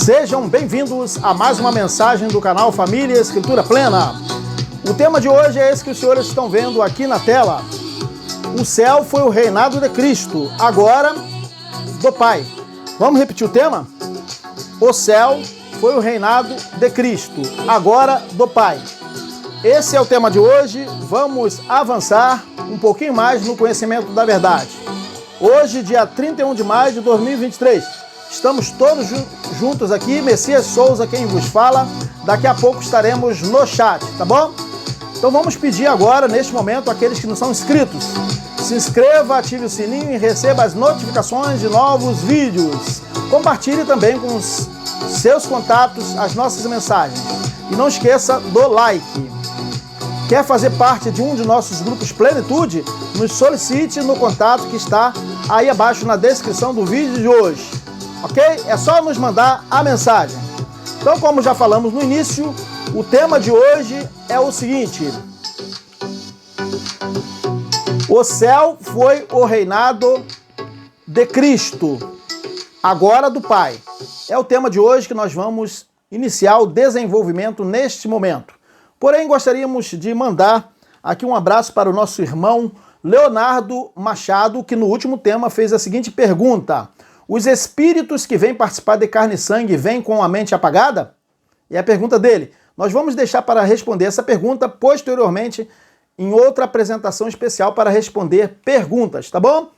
Sejam bem-vindos a mais uma mensagem do canal Família Escritura Plena. O tema de hoje é esse que os senhores estão vendo aqui na tela. O céu foi o reinado de Cristo, agora do Pai. Vamos repetir o tema? O céu foi o reinado de Cristo, agora do Pai. Esse é o tema de hoje. Vamos avançar um pouquinho mais no conhecimento da verdade. Hoje, dia 31 de maio de 2023, estamos todos juntos aqui. Messias Souza quem vos fala. Daqui a pouco estaremos no chat, tá bom? Então vamos pedir agora, neste momento, àqueles que não são inscritos, se inscreva, ative o sininho e receba as notificações de novos vídeos. Compartilhe também com os seus contatos as nossas mensagens. E não esqueça do like. Quer fazer parte de um de nossos grupos Plenitude? Nos solicite no contato que está aí abaixo na descrição do vídeo de hoje. Ok? É só nos mandar a mensagem. Então, como já falamos no início, o tema de hoje é o seguinte: o céu foi o reinado de Cristo, agora do Pai. É o tema de hoje que nós vamos iniciar o desenvolvimento neste momento. Porém, gostaríamos de mandar aqui um abraço para o nosso irmão Leonardo Machado, que no último tema fez a seguinte pergunta: os espíritos que vêm participar de carne e sangue vêm com a mente apagada? É a pergunta dele. Nós vamos deixar para responder essa pergunta posteriormente em outra apresentação especial para responder perguntas, tá bom?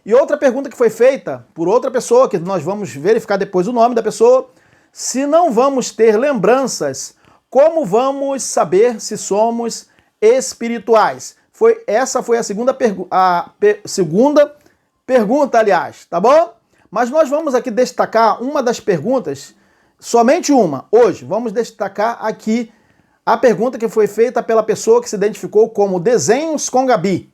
E outra pergunta que foi feita por outra pessoa, que nós vamos verificar depois o nome da pessoa: se não vamos ter lembranças, como vamos saber se somos espirituais? Essa foi a segunda pergunta, aliás, tá bom? Mas nós vamos aqui destacar uma das perguntas, somente uma, hoje. Vamos destacar aqui a pergunta que foi feita pela pessoa que se identificou como Desenhos com Gabi.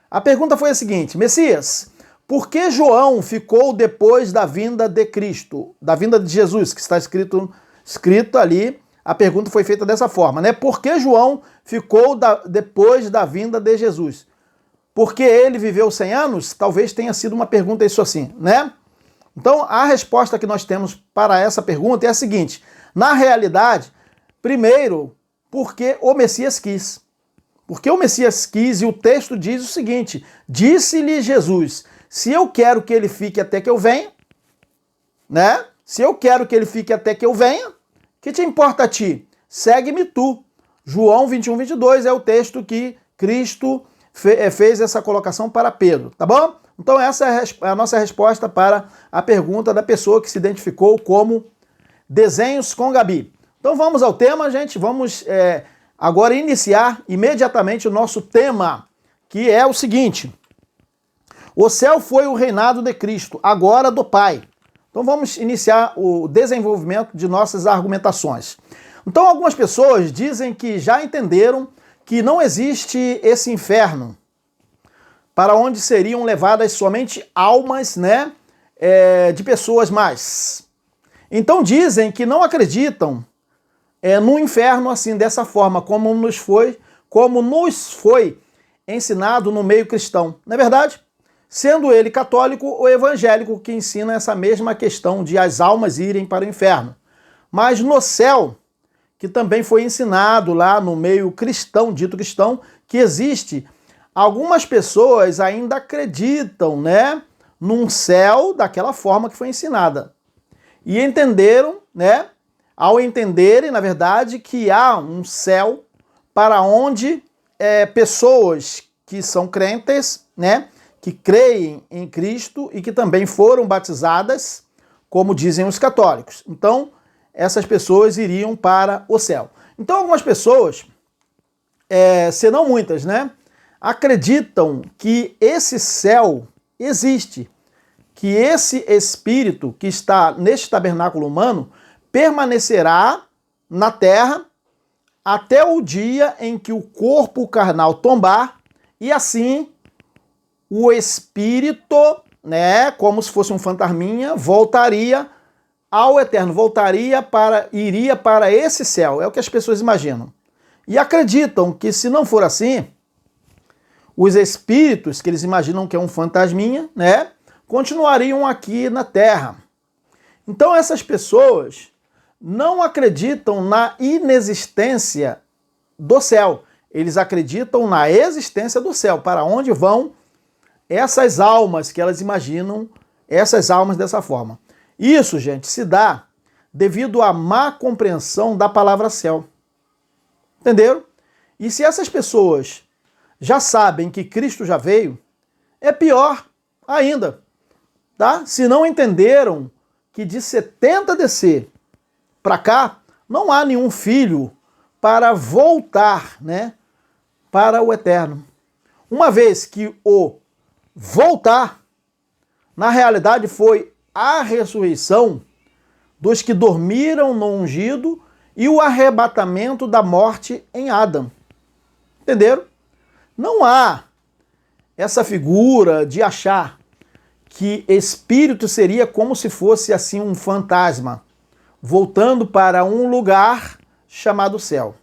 A pergunta foi a seguinte: Messias, por que João ficou depois da vinda de Cristo, da vinda de Jesus, que está escrito ali? A pergunta foi feita dessa forma, né? Por que João ficou depois da vinda de Jesus? Porque ele viveu 100 anos? Talvez tenha sido uma pergunta isso assim, né? Então, a resposta que nós temos para essa pergunta é a seguinte: na realidade, primeiro, porque o Messias quis. Porque o Messias quis, e o texto diz o seguinte: disse-lhe Jesus, se eu quero que ele fique até que eu venha, né? Se eu quero que ele fique até que eu venha, que te importa a ti? Segue-me tu. João 21, 22 é o texto que Cristo fez essa colocação para Pedro, tá bom? Então essa é a nossa resposta para a pergunta da pessoa que se identificou como Desenhos com Gabi. Então vamos ao tema, gente. Vamos agora iniciar imediatamente o nosso tema, que é o seguinte: o céu foi o reinado de Cristo, agora do Pai. Então vamos iniciar o desenvolvimento de nossas argumentações. Então algumas pessoas dizem que já entenderam que não existe esse inferno, para onde seriam levadas somente almas, né, de pessoas más. Então dizem que não acreditam no inferno assim, dessa forma, como nos foi ensinado no meio cristão. Não é verdade? Sendo ele católico ou evangélico, que ensina essa mesma questão de as almas irem para o inferno. Mas no céu, que também foi ensinado lá no meio cristão, dito cristão, que existe, algumas pessoas ainda acreditam, né, num céu daquela forma que foi ensinada. E entenderam, né, ao entenderem, na verdade, que há um céu para onde pessoas que são crentes, né? Que creem em Cristo e que também foram batizadas, como dizem os católicos. Então, essas pessoas iriam para o céu. Então, algumas pessoas, se não muitas, né? Acreditam que esse céu existe, que esse espírito que está neste tabernáculo humano permanecerá na terra até o dia em que o corpo carnal tombar, e assim o espírito, né, como se fosse um fantasminha, voltaria ao eterno, iria para esse céu. É o que as pessoas imaginam. E acreditam que, se não for assim, os espíritos que eles imaginam que é um fantasminha, né, continuariam aqui na terra. Então essas pessoas não acreditam na inexistência do céu. Eles acreditam na existência do céu, para onde vão essas almas que elas imaginam, essas almas dessa forma. Isso, gente, se dá devido à má compreensão da palavra céu. Entenderam? E se essas pessoas já sabem que Cristo já veio, é pior ainda, tá? Se não entenderam que de 70 DC para cá, não há nenhum filho para voltar, né, para o eterno. Uma vez que o voltar, na realidade, foi a ressurreição dos que dormiram no ungido e o arrebatamento da morte em Adão. Entenderam? Não há essa figura de achar que espírito seria como se fosse assim um fantasma, voltando para um lugar chamado céu.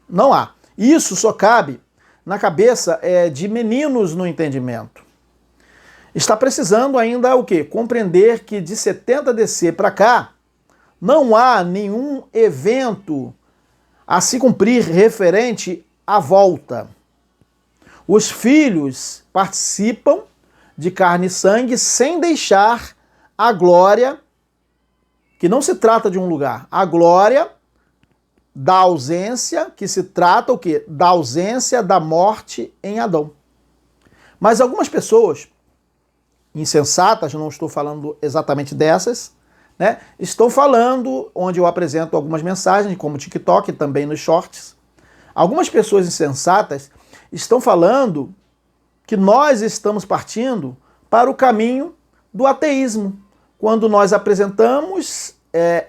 Não há. Isso só cabe na cabeça de meninos no entendimento. Está precisando ainda o quê? Compreender que de 70 DC para cá, não há nenhum evento a se cumprir referente à volta. Os filhos participam de carne e sangue sem deixar a glória, que não se trata de um lugar, a glória da ausência, que se trata o quê? Da ausência da morte em Adão. Mas algumas pessoas insensatas, não estou falando exatamente dessas, né? Estou falando onde eu apresento algumas mensagens, como TikTok, também nos shorts. Algumas pessoas insensatas estão falando que nós estamos partindo para o caminho do ateísmo, quando nós apresentamos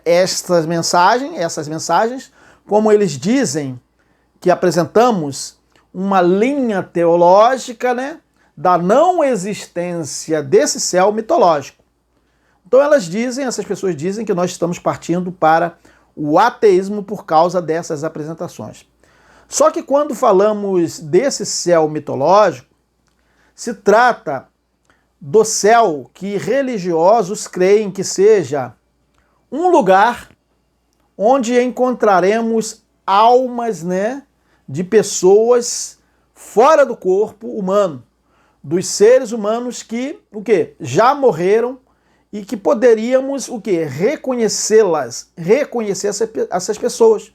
essas mensagens, como eles dizem que apresentamos uma linha teológica, né, da não existência desse céu mitológico. Então essas pessoas dizem que nós estamos partindo para o ateísmo por causa dessas apresentações. Só que quando falamos desse céu mitológico, se trata do céu que religiosos creem que seja um lugar onde encontraremos almas, né, de pessoas fora do corpo humano, dos seres humanos que, já morreram e que poderíamos, reconhecê-las, reconhecer essas pessoas,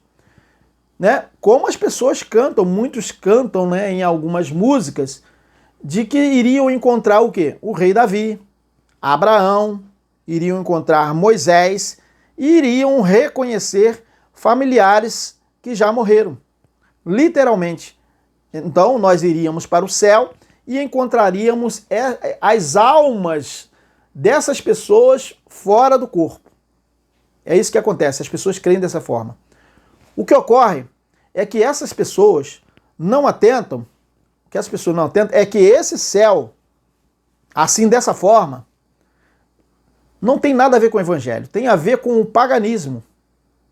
né? Como as pessoas cantam, muitos cantam, né, em algumas músicas, de que iriam encontrar o rei Davi, Abraão, iriam encontrar Moisés e iriam reconhecer familiares que já morreram, literalmente. Então nós iríamos para o céu e encontraríamos as almas dessas pessoas fora do corpo. É isso que acontece, as pessoas creem dessa forma. O que ocorre é que essas pessoas não atentam, é que esse céu, assim dessa forma, não tem nada a ver com o evangelho, tem a ver com o paganismo,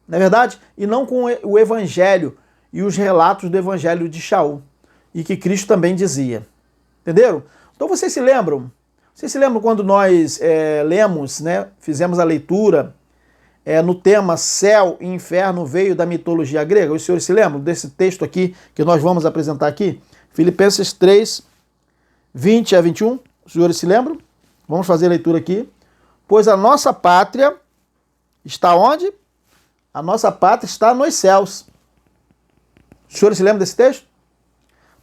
não é verdade? E não com o evangelho e os relatos do evangelho de Shaul, e que Cristo também dizia. Entenderam? Então vocês se lembram? Vocês se lembram quando nós lemos, né, fizemos a leitura no tema Céu e Inferno veio da mitologia grega? Os senhores se lembram desse texto aqui que nós vamos apresentar aqui? Filipenses 3, 20 a 21. Os senhores se lembram? Vamos fazer a leitura aqui. Pois a nossa pátria está onde? A nossa pátria está nos céus. Os senhores se lembram desse texto?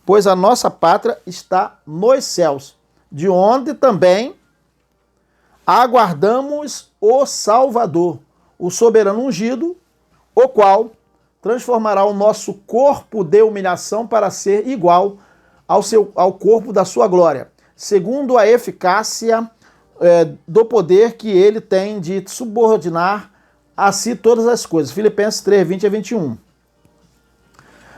pois a nossa pátria está nos céus, de onde também aguardamos o Salvador, o soberano ungido, o qual transformará o nosso corpo de humilhação para ser igual ao corpo da sua glória, segundo a eficácia do poder que ele tem de subordinar a si todas as coisas. Filipenses 3, 20 a 21.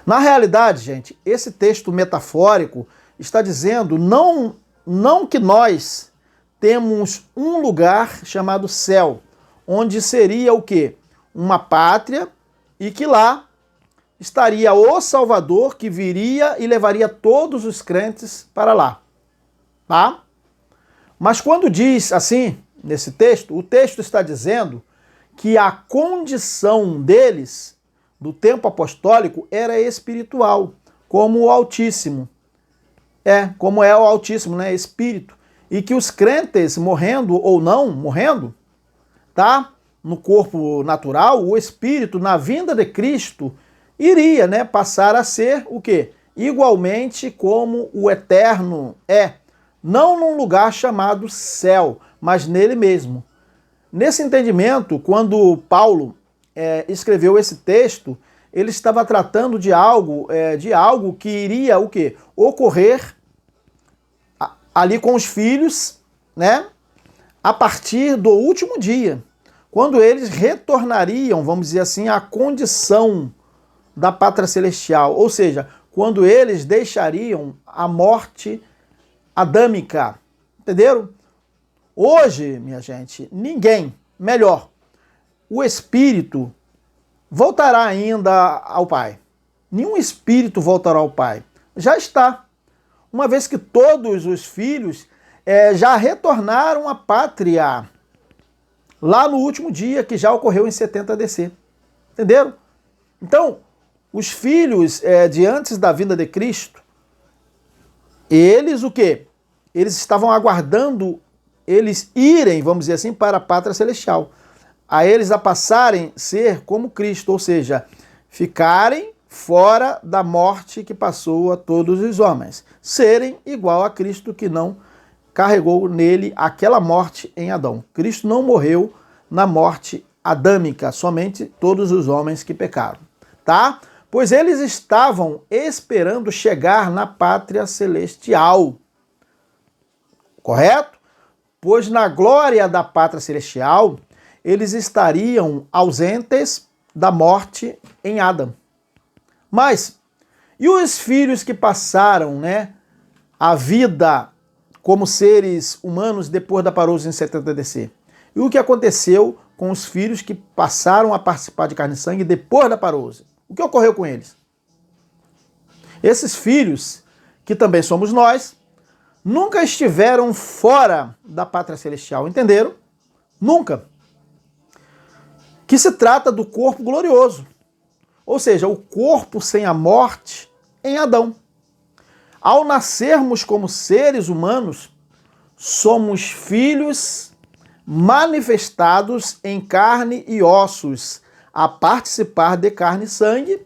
Na realidade, gente, esse texto metafórico está dizendo não que nós temos um lugar chamado céu, onde seria o quê? Uma pátria, e que lá estaria o Salvador que viria e levaria todos os crentes para lá. Tá? Mas quando diz assim, nesse texto, o texto está dizendo que a condição deles, do tempo apostólico, era espiritual, como o Altíssimo. Como é o Altíssimo, né? Espírito. E que os crentes, morrendo ou não morrendo, tá? No corpo natural, o Espírito, na vinda de Cristo, iria, né, passar a ser o quê? Igualmente como o Eterno é. Não num lugar chamado céu, mas nele mesmo. Nesse entendimento, quando Paulo escreveu esse texto, ele estava tratando de algo que iria o quê? Ocorrer ali com os filhos, né? A partir do último dia, quando eles retornariam, vamos dizer assim, à condição da pátria celestial, ou seja, quando eles deixariam a morte adâmica, entenderam? Hoje, minha gente, o Espírito voltará ainda ao Pai. Nenhum Espírito voltará ao Pai. Já está. Uma vez que todos os filhos já retornaram à pátria lá no último dia, que já ocorreu em 70 DC. Entenderam? Então, os filhos de antes da vinda de Cristo, eles o quê? Eles estavam aguardando eles irem, vamos dizer assim, para a pátria celestial. A eles a passarem ser como Cristo, ou seja, ficarem fora da morte que passou a todos os homens. Serem igual a Cristo, que não carregou nele aquela morte em Adão. Cristo não morreu na morte adâmica, somente todos os homens que pecaram. Tá? Pois eles estavam esperando chegar na pátria celestial. Correto? Pois na glória da pátria celestial, eles estariam ausentes da morte em Adão. Mas, e os filhos que passaram, né, a vida como seres humanos depois da parousia em 70 DC? E o que aconteceu com os filhos que passaram a participar de carne e sangue depois da parousia? O que ocorreu com eles? Esses filhos, que também somos nós, nunca estiveram fora da pátria celestial, entenderam? Nunca. Que se trata do corpo glorioso, ou seja, o corpo sem a morte em Adão. Ao nascermos como seres humanos, somos filhos manifestados em carne e ossos, a participar de carne e sangue,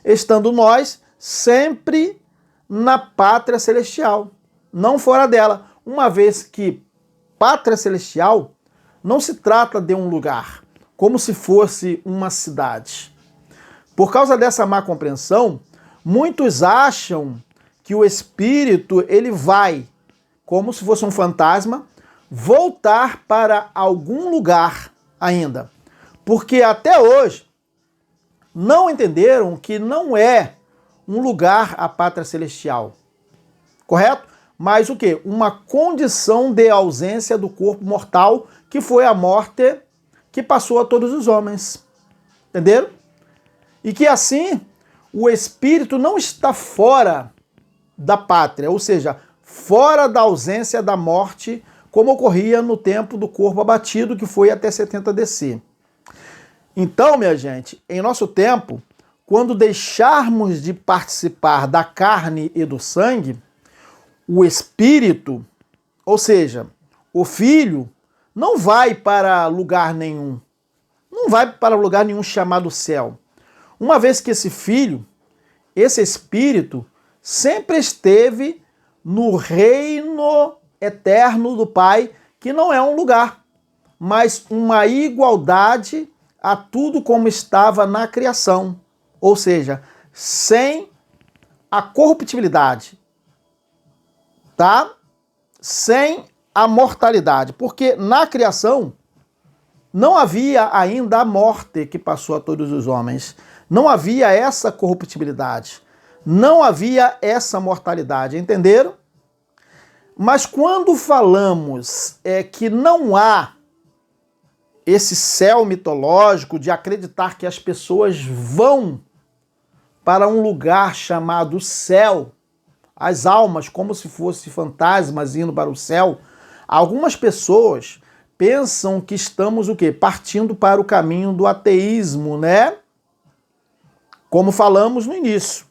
estando nós sempre na pátria celestial, não fora dela, uma vez que pátria celestial não se trata de um lugar, como se fosse uma cidade. Por causa dessa má compreensão, muitos acham que o espírito ele vai, como se fosse um fantasma, voltar para algum lugar ainda. Porque até hoje não entenderam que não é um lugar a pátria celestial. Correto? Mas o quê? Uma condição de ausência do corpo mortal, que foi a morte que passou a todos os homens. Entenderam? E que assim o espírito não está fora da pátria, ou seja, fora da ausência da morte, como ocorria no tempo do corpo abatido, que foi até 70 DC. Então, minha gente, em nosso tempo, quando deixarmos de participar da carne e do sangue, o espírito, ou seja, o filho, não vai para lugar nenhum. Não vai para lugar nenhum chamado céu. Uma vez que esse filho, esse espírito, sempre esteve no reino eterno do Pai, que não é um lugar, mas uma igualdade a tudo como estava na criação, ou seja, sem a corruptibilidade, tá? Sem a mortalidade, porque na criação não havia ainda a morte que passou a todos os homens, não havia essa corruptibilidade, não havia essa mortalidade, entenderam? Mas quando falamos que não há esse céu mitológico de acreditar que as pessoas vão para um lugar chamado céu, as almas como se fossem fantasmas indo para o céu, algumas pessoas pensam que estamos o quê? Partindo para o caminho do ateísmo, né? Como falamos no início.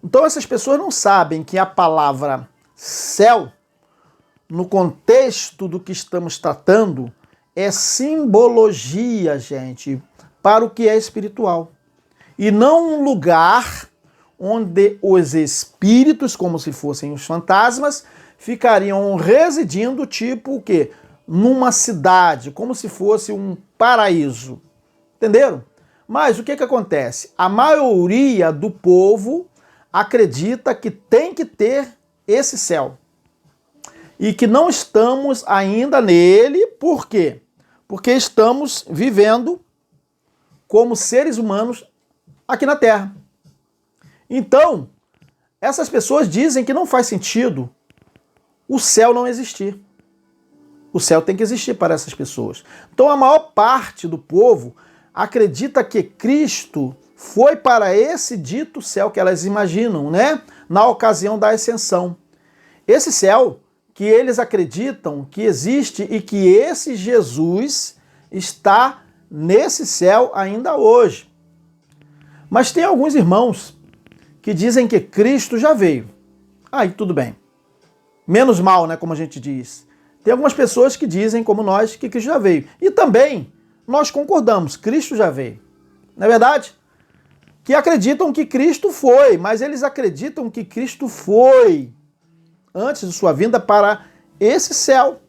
Então essas pessoas não sabem que a palavra céu, no contexto do que estamos tratando, é simbologia, gente, para o que é espiritual. E não um lugar onde os espíritos, como se fossem os fantasmas, ficariam residindo, tipo o quê? Numa cidade, como se fosse um paraíso. Entenderam? Mas o que acontece? A maioria do povo acredita que tem que ter esse céu. E que não estamos ainda nele, por quê? Porque estamos vivendo como seres humanos aqui na Terra. Então, essas pessoas dizem que não faz sentido o céu não existir. O céu tem que existir para essas pessoas. Então, a maior parte do povo acredita que Cristo foi para esse dito céu que elas imaginam, né? Na ocasião da ascensão. Esse céu que eles acreditam que existe e que esse Jesus está nesse céu ainda hoje. Mas tem alguns irmãos que dizem que Cristo já veio. Aí tudo bem. Menos mal, né, como a gente diz. Tem algumas pessoas que dizem, como nós, que Cristo já veio. E também nós concordamos, Cristo já veio. Não é verdade? Que acreditam que Cristo foi, mas eles acreditam que Cristo foi antes de sua vinda para esse céu,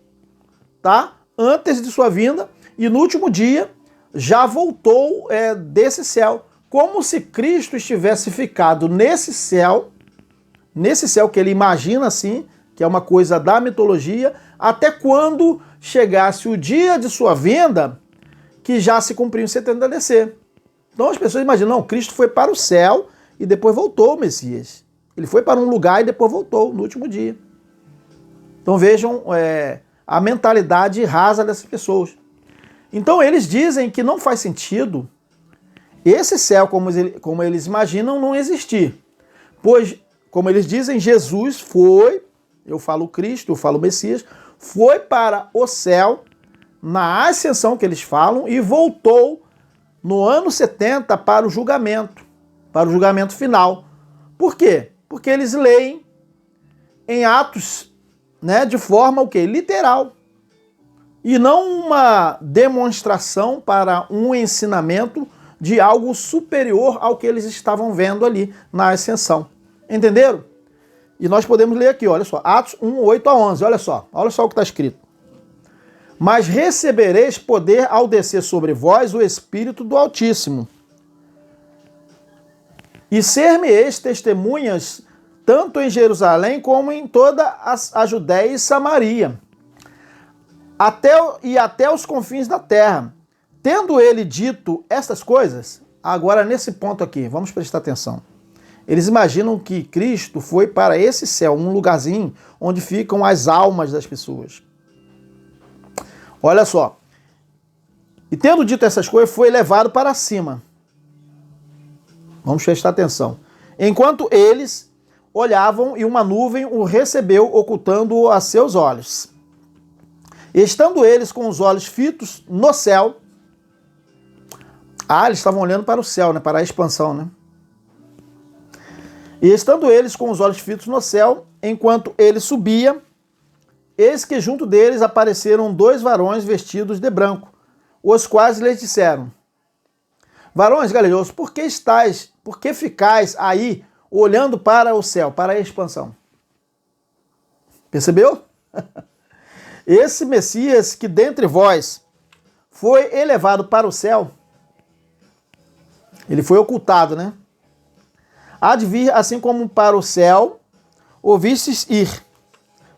tá? Antes de sua vinda, e no último dia já voltou desse céu, como se Cristo estivesse ficado nesse céu que ele imagina assim, que é uma coisa da mitologia, até quando chegasse o dia de sua vinda, que já se cumpriu em 70 DC. Então as pessoas imaginam, não, Cristo foi para o céu e depois voltou o Messias. Ele foi para um lugar e depois voltou no último dia. Então vejam a mentalidade rasa dessas pessoas. Então eles dizem que não faz sentido esse céu, como eles imaginam, não existir. Pois, como eles dizem, Jesus foi, eu falo Cristo, eu falo Messias, foi para o céu na ascensão que eles falam e voltou no ano 70 para o julgamento final. Por quê? Porque eles leem em Atos, né, de forma o quê? Literal. E não uma demonstração para um ensinamento de algo superior ao que eles estavam vendo ali na ascensão. Entenderam? E nós podemos ler aqui, olha só, Atos 1, 8 a 11, olha só o que está escrito. Mas recebereis poder ao descer sobre vós o Espírito do Altíssimo. E ser-me-eis testemunhas tanto em Jerusalém como em toda a Judéia e Samaria, até os confins da terra. Tendo ele dito estas coisas, agora nesse ponto aqui, vamos prestar atenção. Eles imaginam que Cristo foi para esse céu, um lugarzinho onde ficam as almas das pessoas. Olha só. E tendo dito essas coisas, foi levado para cima. Vamos prestar atenção. Enquanto eles olhavam e uma nuvem o recebeu, ocultando-o a seus olhos. Estando eles com os olhos fitos no céu, eles estavam olhando para o céu, né? Para a expansão, né? E estando eles com os olhos fitos no céu, enquanto ele subia, eis que junto deles apareceram 2 varões vestidos de branco, os quais lhes disseram: Varões galileus, por que ficais aí olhando para o céu, para a expansão. Percebeu? Esse Messias que dentre vós foi elevado para o céu, ele foi ocultado, né? Há de vir assim como para o céu ouvistes ir.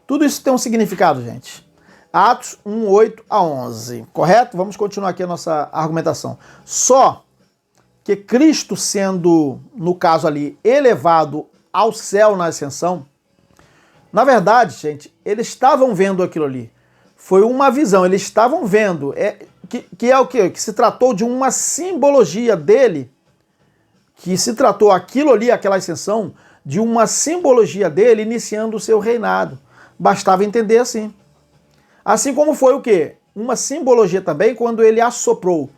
Tudo isso tem um significado, gente. Atos 1, 8 a 11, correto? Vamos continuar aqui a nossa argumentação. Só que Cristo sendo, no caso ali, elevado ao céu na ascensão, na verdade, gente, eles estavam vendo aquilo ali. Foi uma visão, eles estavam vendo. Que é o quê? Que se tratou de uma simbologia dele, que se tratou aquilo ali, aquela ascensão, de uma simbologia dele iniciando o seu reinado. Bastava entender assim. Assim como foi o quê? Uma simbologia também quando ele assoprou.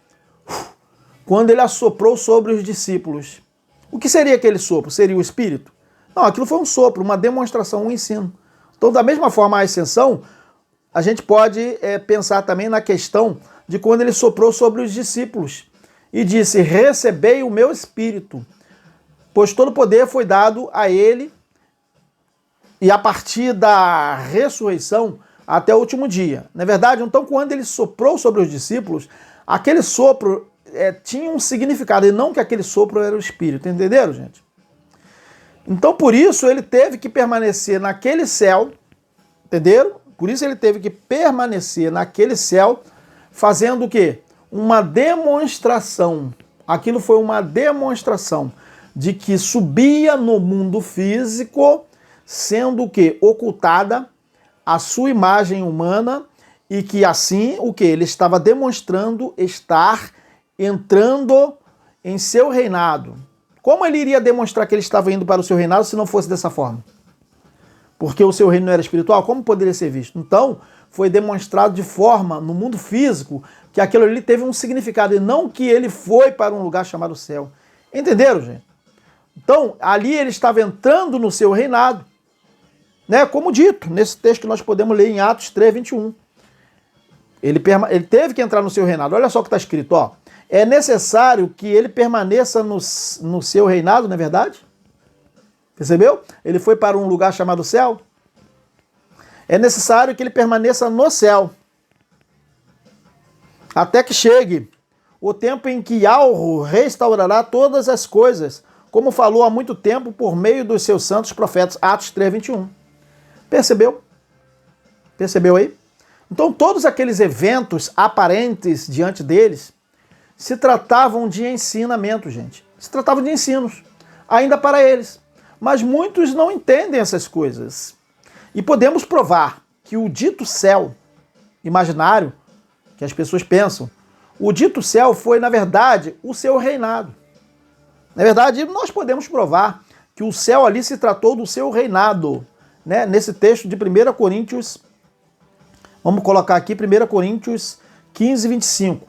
Quando ele assoprou sobre os discípulos. O que seria aquele sopro? Seria o Espírito? Não, aquilo foi um sopro, uma demonstração, um ensino. Então, da mesma forma, a ascensão, a gente pode pensar também na questão de quando ele soprou sobre os discípulos e disse, recebei o meu Espírito, pois todo poder foi dado a ele e a partir da ressurreição até o último dia. Na verdade, então, quando ele soprou sobre os discípulos, aquele sopro tinha um significado, e não que aquele sopro era o Espírito, entenderam, gente? Então, por isso, ele teve que permanecer naquele céu, entenderam? Por isso ele teve que permanecer naquele céu, fazendo o quê? Uma demonstração. Aquilo foi uma demonstração de que subia no mundo físico, sendo o quê? Ocultada a sua imagem humana, e que assim, o quê? Ele estava demonstrando estar entrando em seu reinado. Como ele iria demonstrar que ele estava indo para o seu reinado se não fosse dessa forma? Porque o seu reino não era espiritual, como poderia ser visto? Então, foi demonstrado de forma, no mundo físico, que aquilo ali teve um significado, e não que ele foi para um lugar chamado céu. Entenderam, gente? Então, ali ele estava entrando no seu reinado, né? Como dito, nesse texto que nós podemos ler em Atos 3, 21. Ele teve que entrar no seu reinado. Olha só o que está escrito, ó. É necessário que ele permaneça no seu reinado, não é verdade? Percebeu? Ele foi para um lugar chamado céu. É necessário que ele permaneça no céu, até que chegue o tempo em que Alro restaurará todas as coisas, como falou há muito tempo por meio dos seus santos profetas. Atos 3, 21. Percebeu? Percebeu aí? Então todos aqueles eventos aparentes diante deles se tratavam de ensinamento, gente. Se tratavam de ensinos, ainda para eles. Mas muitos não entendem essas coisas. E podemos provar que o dito céu imaginário, que as pessoas pensam, o dito céu foi, na verdade, o seu reinado. Na verdade, nós podemos provar que o céu ali se tratou do seu reinado, né? Nesse texto de 1 Coríntios, vamos colocar aqui 1 Coríntios 15, 25,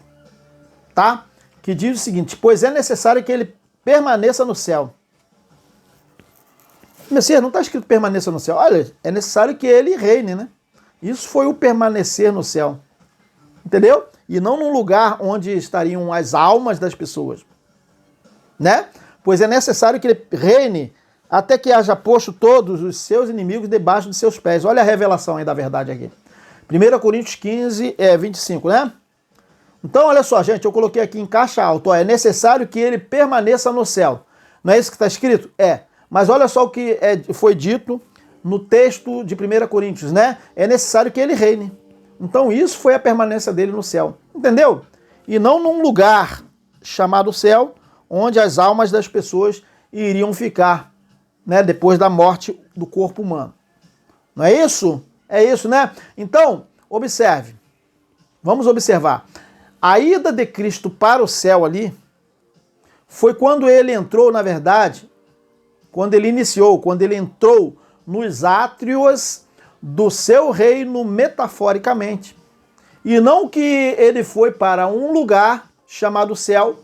tá? Que diz o seguinte, pois é necessário que ele permaneça no céu. Messias, não está escrito permaneça no céu. Olha, é necessário que ele reine, né? Isso foi o permanecer no céu. Entendeu? E não num lugar onde estariam as almas das pessoas. Né? Pois é necessário que ele reine até que haja posto todos os seus inimigos debaixo de seus pés. Olha a revelação aí da verdade aqui. 1 Coríntios 15, 25, né? Então, olha só, gente, eu coloquei aqui em caixa alta, ó, é necessário que ele permaneça no céu. Não é isso que está escrito? É. Mas olha só o que foi dito no texto de 1 Coríntios, né? É necessário que ele reine. Então isso foi a permanência dele no céu. Entendeu? E não num lugar chamado céu, onde as almas das pessoas iriam ficar, né? Depois da morte do corpo humano. Não é isso? É isso, né? Então, observe. Vamos observar. A ida de Cristo para o céu ali foi quando ele entrou, na verdade, quando ele iniciou, quando ele entrou nos átrios do seu reino metaforicamente. E não que ele foi para um lugar chamado céu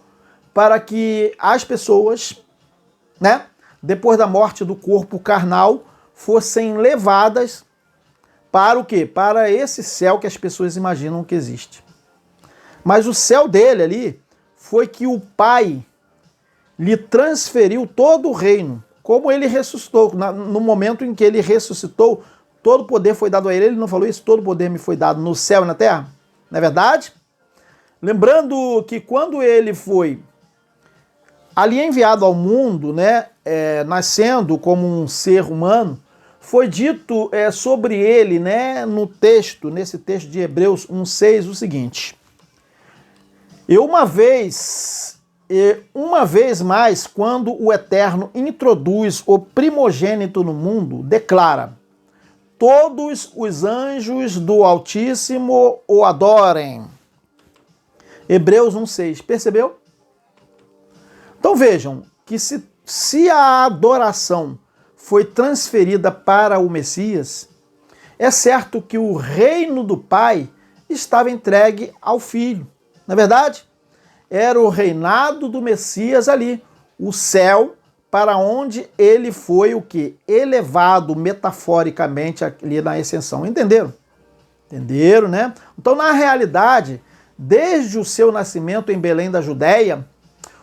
para que as pessoas, né, depois da morte do corpo carnal, fossem levadas para o quê? Para esse céu que as pessoas imaginam que existe. Mas o céu dele ali foi que o Pai lhe transferiu todo o reino. como ele ressuscitou. No momento em que ele ressuscitou, todo poder foi dado a ele. Ele não falou isso? Todo poder me foi dado no céu e na terra? Não é verdade? Lembrando que quando ele foi ali enviado ao mundo, né, nascendo como um ser humano, foi dito sobre ele, né, nesse texto de Hebreus 1:6, o seguinte: E uma vez mais, quando o Eterno introduz o primogênito no mundo, declara: todos os anjos do Altíssimo o adorem. Hebreus 1:6, percebeu? Então vejam que se a adoração foi transferida para o Messias, é certo que o reino do Pai estava entregue ao Filho. Não é verdade? Era o reinado do Messias ali, o céu, para onde ele foi o quê? Elevado metaforicamente ali na ascensão. Entenderam? Entenderam, né? Então, na realidade, desde o seu nascimento em Belém da Judéia,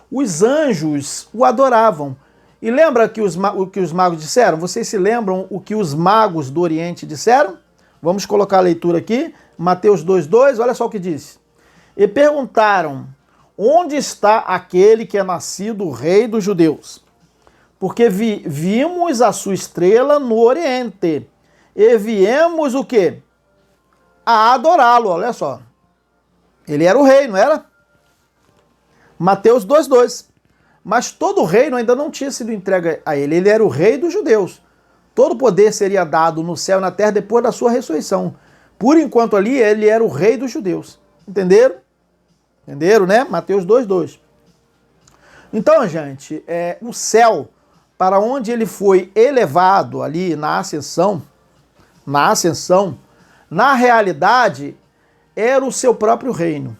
os anjos o adoravam. E lembra o que os magos disseram? Vocês se lembram o que os magos do Oriente disseram? Vamos colocar a leitura aqui, Mateus 2:2, olha só o que diz. E perguntaram: onde está aquele que é nascido rei dos judeus? Porque vimos a sua estrela no Oriente e viemos o quê? A adorá-lo, olha só. Ele era o rei, não era? Mateus 2:2. Mas todo o reino ainda não tinha sido entregue a ele. Ele era o rei dos judeus. Todo o poder seria dado no céu e na terra depois da sua ressurreição. Por enquanto ali, ele era o rei dos judeus. Entenderam? Entenderam, né? Mateus 2:2. Então, gente, o céu, para onde ele foi elevado ali na ascensão, na realidade, era o seu próprio reino.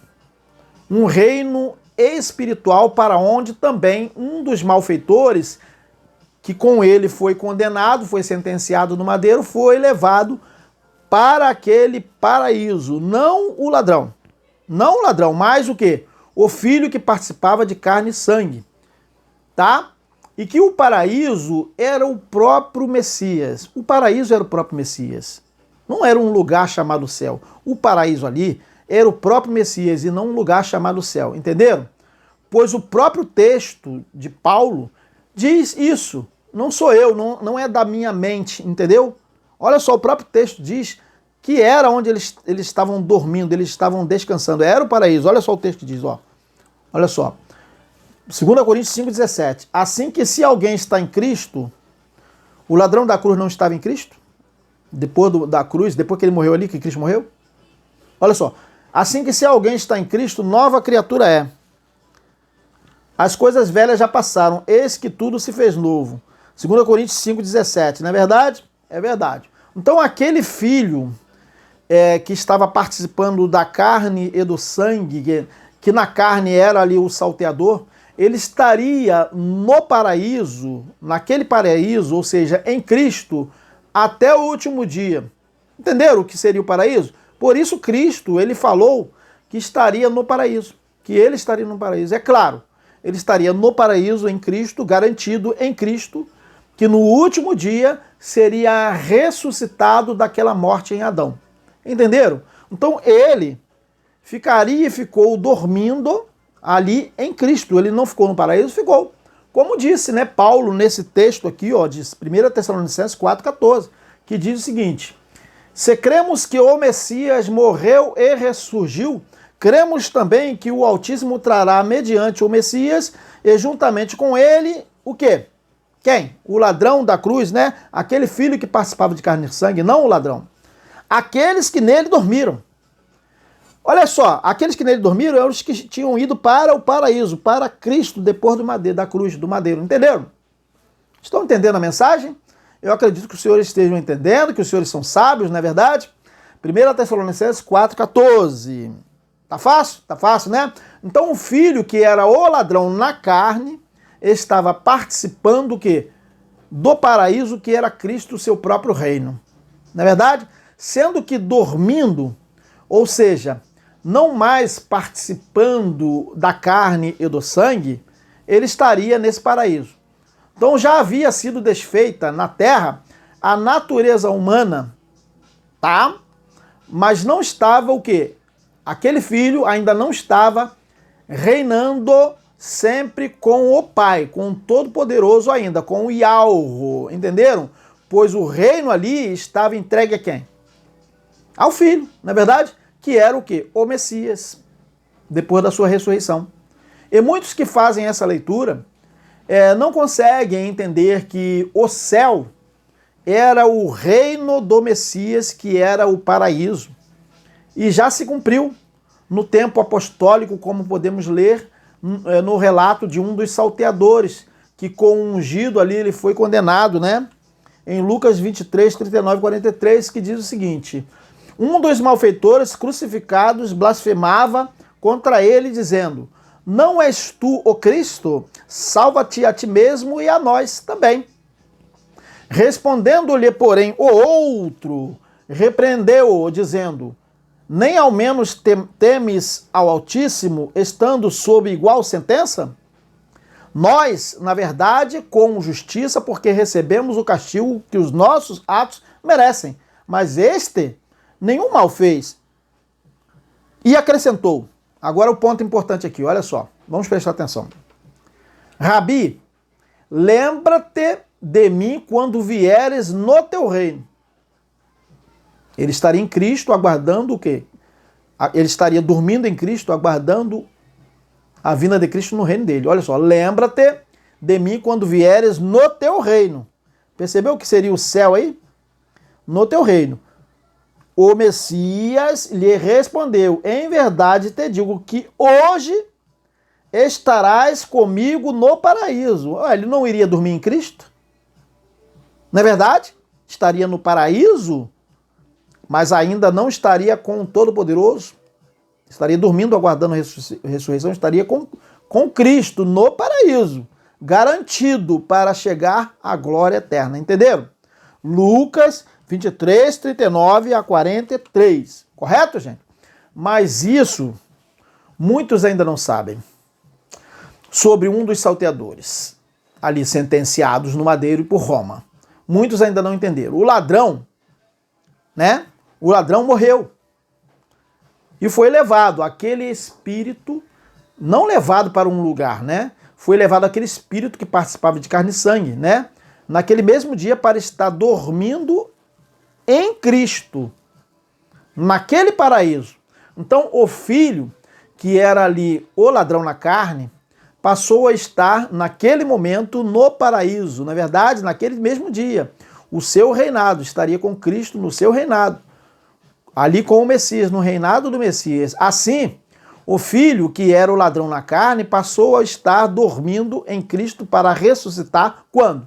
Um reino espiritual para onde também um dos malfeitores, que com ele foi condenado, foi sentenciado no madeiro, foi levado para aquele paraíso. Não o ladrão. Não o ladrão, mas o quê? O filho que participava de carne e sangue. Tá? E que o paraíso era o próprio Messias. O paraíso era o próprio Messias. Não era um lugar chamado céu. O paraíso ali era o próprio Messias e não um lugar chamado céu. Entenderam? Pois o próprio texto de Paulo diz isso. Não sou eu, não é da minha mente, entendeu? Olha só, o próprio texto diz que era onde eles estavam dormindo, eles estavam descansando. Era o paraíso. Olha só o texto que diz, ó. Olha só. 2 Coríntios 5,17. Assim que se alguém está em Cristo, o ladrão da cruz não estava em Cristo? Depois da cruz, depois que ele morreu ali, que Cristo morreu? Olha só. Assim que se alguém está em Cristo, nova criatura é. As coisas velhas já passaram, eis que tudo se fez novo. 2 Coríntios 5,17, não é verdade? É verdade. Então aquele filho que estava participando da carne e do sangue, que na carne era ali o salteador, ele estaria no paraíso, naquele paraíso, ou seja, em Cristo, até o último dia. Entenderam o que seria o paraíso? Por isso Cristo, ele falou que estaria no paraíso, que ele estaria no paraíso. É claro, ele estaria no paraíso em Cristo, garantido em Cristo, que no último dia seria ressuscitado daquela morte em Adão. Entenderam? Então ele ficou dormindo ali em Cristo. Ele não ficou no paraíso, ficou. Como disse, né, Paulo nesse texto aqui, ó, de 1 Tessalonicenses 4,14, que diz o seguinte: se cremos que o Messias morreu e ressurgiu, cremos também que o Altíssimo trará mediante o Messias e juntamente com ele, o quê? Quem? O ladrão da cruz, né? Aquele filho que participava de carne e sangue, não o ladrão. Aqueles que nele dormiram. Olha só, aqueles que nele dormiram eram os que tinham ido para o paraíso, para Cristo, depois do madeiro, da cruz, do madeiro. Entenderam? Estão entendendo a mensagem? Eu acredito que os senhores estejam entendendo, que os senhores são sábios, não é verdade? 1 Tessalonicenses 4,14. Tá fácil? Tá fácil, né? Então o filho que era o ladrão na carne estava participando do quê? Do paraíso que era Cristo, seu próprio reino. Não é verdade? Sendo que dormindo, ou seja, não mais participando da carne e do sangue, ele estaria nesse paraíso. Então já havia sido desfeita na terra a natureza humana, tá? Mas não estava o quê? Aquele filho ainda não estava reinando sempre com o Pai, com o Todo-Poderoso ainda, com o Yahweh, entenderam? Pois o reino ali estava entregue a quem? Ao Filho, não é verdade? Que era o quê? O Messias, depois da sua ressurreição. E muitos que fazem essa leitura não conseguem entender que o céu era o reino do Messias, que era o paraíso. E já se cumpriu no tempo apostólico, como podemos ler no relato de um dos salteadores, que com o ungido ali ele foi condenado, né? Em Lucas 23, 39 e 43, que diz o seguinte: um dos malfeitores crucificados blasfemava contra ele, dizendo: não és tu o Cristo? Salva-te a ti mesmo e a nós também. Respondendo-lhe, porém, o outro repreendeu-o, dizendo: nem ao menos temes ao Altíssimo, estando sob igual sentença? Nós, na verdade, com justiça, porque recebemos o castigo que os nossos atos merecem. Mas este nenhum mal fez. E acrescentou, agora o ponto importante aqui, olha só, vamos prestar atenção. Rabi, lembra-te de mim quando vieres no teu reino. Ele estaria em Cristo aguardando o quê? Ele estaria dormindo em Cristo aguardando a vinda de Cristo no reino dele. Olha só, lembra-te de mim quando vieres no teu reino. Percebeu o que seria o céu aí? No teu reino. O Messias lhe respondeu: em verdade te digo que hoje estarás comigo no paraíso. Ele não iria dormir em Cristo? Não é verdade? Estaria no paraíso, mas ainda não estaria com o Todo-Poderoso. Estaria dormindo, aguardando a ressurreição, estaria com Cristo no paraíso, garantido para chegar à glória eterna. Entenderam? Lucas 23, 39 a 43. Correto, gente? Mas isso, muitos ainda não sabem. Sobre um dos salteadores, ali sentenciados no madeiro por Roma. Muitos ainda não entenderam. O ladrão, né? O ladrão morreu. E foi levado aquele espírito, não levado para um lugar, né? Foi levado aquele espírito que participava de carne e sangue, né? Naquele mesmo dia para estar dormindo em Cristo, naquele paraíso. Então o filho, que era ali o ladrão na carne, passou a estar naquele momento no paraíso. Na verdade, naquele mesmo dia, o seu reinado estaria com Cristo no seu reinado. Ali com o Messias, no reinado do Messias. Assim, o filho, que era o ladrão na carne, passou a estar dormindo em Cristo para ressuscitar quando?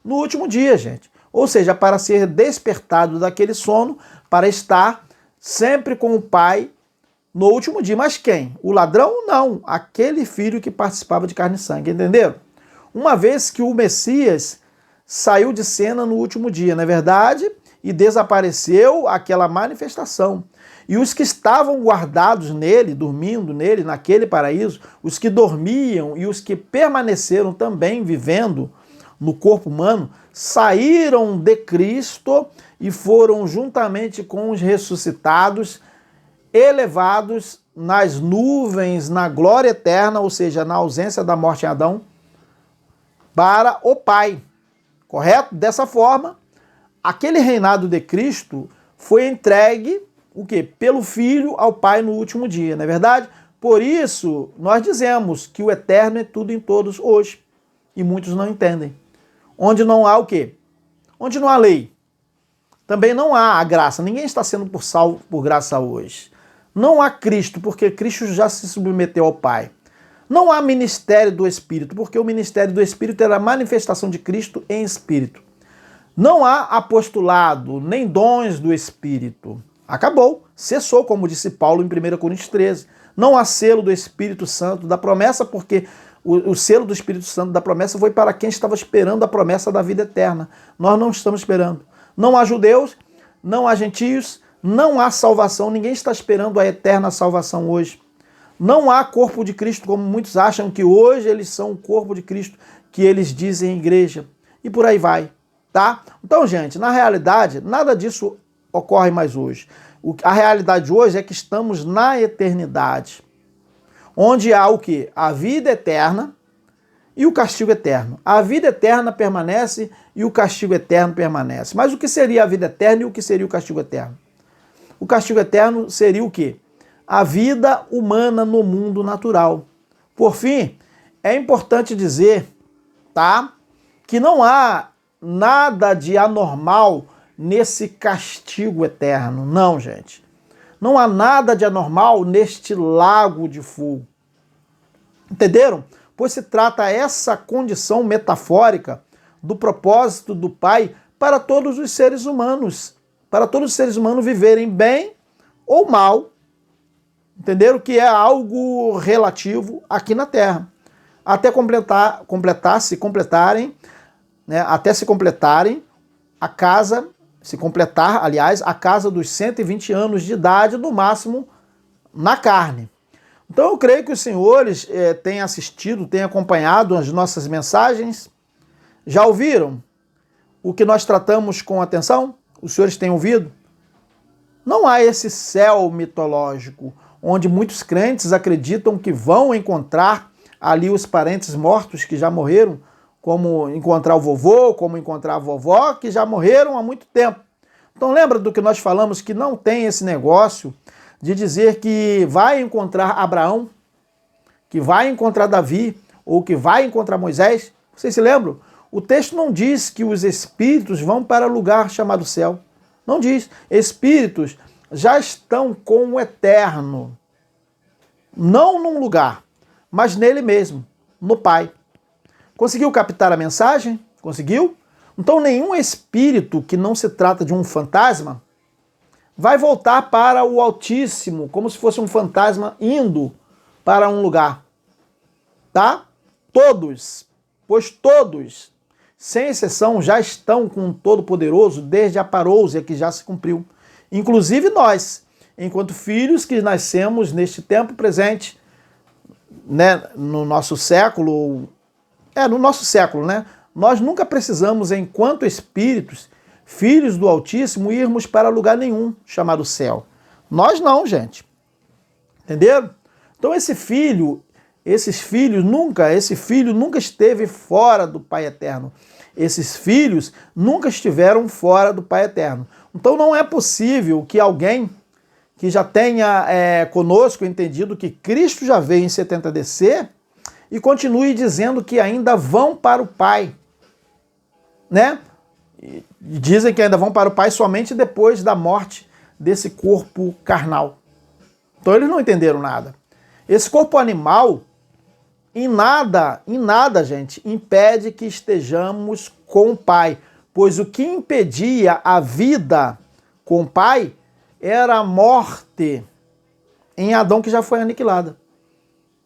No último dia, gente. Ou seja, para ser despertado daquele sono, para estar sempre com o Pai no último dia. Mas quem? O ladrão? Não. Aquele filho que participava de carne e sangue. Entenderam? Uma vez que o Messias saiu de cena no último dia, não é verdade? E desapareceu aquela manifestação. E os que estavam guardados nele, dormindo nele, naquele paraíso, os que dormiam e os que permaneceram também vivendo no corpo humano, saíram de Cristo e foram juntamente com os ressuscitados, elevados nas nuvens, na glória eterna, ou seja, na ausência da morte em Adão, para o Pai. Correto? Dessa forma, aquele reinado de Cristo foi entregue, o quê? Pelo Filho ao Pai no último dia, não é verdade? Por isso, nós dizemos que o eterno é tudo em todos hoje. E muitos não entendem. Onde não há o quê? Onde não há lei. Também não há a graça. Ninguém está sendo salvo por graça hoje. Não há Cristo, porque Cristo já se submeteu ao Pai. Não há ministério do Espírito, porque o ministério do Espírito era a manifestação de Cristo em Espírito. Não há apostolado, nem dons do Espírito. Acabou, cessou, como disse Paulo em 1 Coríntios 13. Não há selo do Espírito Santo da promessa, porque o selo do Espírito Santo da promessa foi para quem estava esperando a promessa da vida eterna. Nós não estamos esperando. Não há judeus, não há gentios, não há salvação. Ninguém está esperando a eterna salvação hoje. Não há corpo de Cristo, como muitos acham que hoje eles são o corpo de Cristo, que eles dizem igreja, e por aí vai, tá? Então, gente, na realidade, nada disso ocorre mais hoje. A realidade hoje é que estamos na eternidade, onde há o quê? A vida eterna e o castigo eterno. A vida eterna permanece e o castigo eterno permanece. Mas o que seria a vida eterna e o que seria o castigo eterno? O castigo eterno seria o quê? A vida humana no mundo natural. Por fim, é importante dizer, tá, que não há nada de anormal nesse castigo eterno. Não, gente. Não há nada de anormal neste lago de fogo. Entenderam? Pois se trata essa condição metafórica do propósito do Pai para todos os seres humanos. Para todos os seres humanos viverem bem ou mal. Entenderam? Que é algo relativo aqui na Terra. Até se completarem a casa, se completar, aliás, a casa dos 120 anos de idade, no máximo, na carne. Então eu creio que os senhores têm assistido, têm acompanhado as nossas mensagens. Já ouviram o que nós tratamos com atenção? Os senhores têm ouvido? Não há esse céu mitológico, onde muitos crentes acreditam que vão encontrar ali os parentes mortos que já morreram, como encontrar o vovô, como encontrar a vovó, que já morreram há muito tempo. Então lembra do que nós falamos, que não tem esse negócio de dizer que vai encontrar Abraão, que vai encontrar Davi, ou que vai encontrar Moisés? Vocês se lembram? O texto não diz que os espíritos vão para lugar chamado céu. Não diz. Espíritos já estão com o eterno. Não num lugar, mas nele mesmo, no Pai. Conseguiu captar a mensagem? Conseguiu? Então nenhum espírito que não se trata de um fantasma vai voltar para o Altíssimo, como se fosse um fantasma indo para um lugar. Tá? Todos, pois todos, sem exceção, já estão com o Todo-Poderoso desde a parousia que já se cumpriu. Inclusive nós, enquanto filhos que nascemos neste tempo presente, né, no nosso século, né? Nós nunca precisamos, enquanto espíritos, filhos do Altíssimo, irmos para lugar nenhum chamado céu. Nós não, gente. Entenderam? Então esse filho nunca esteve fora do Pai Eterno. Esses filhos nunca estiveram fora do Pai Eterno. Então não é possível que alguém que já tenha conosco entendido que Cristo já veio em 70 DC e continue dizendo que ainda vão para o Pai, né? E dizem que ainda vão para o Pai somente depois da morte desse corpo carnal. Então eles não entenderam nada. Esse corpo animal, em nada, gente, impede que estejamos com o Pai, pois o que impedia a vida com o Pai era a morte em Adão, que já foi aniquilada.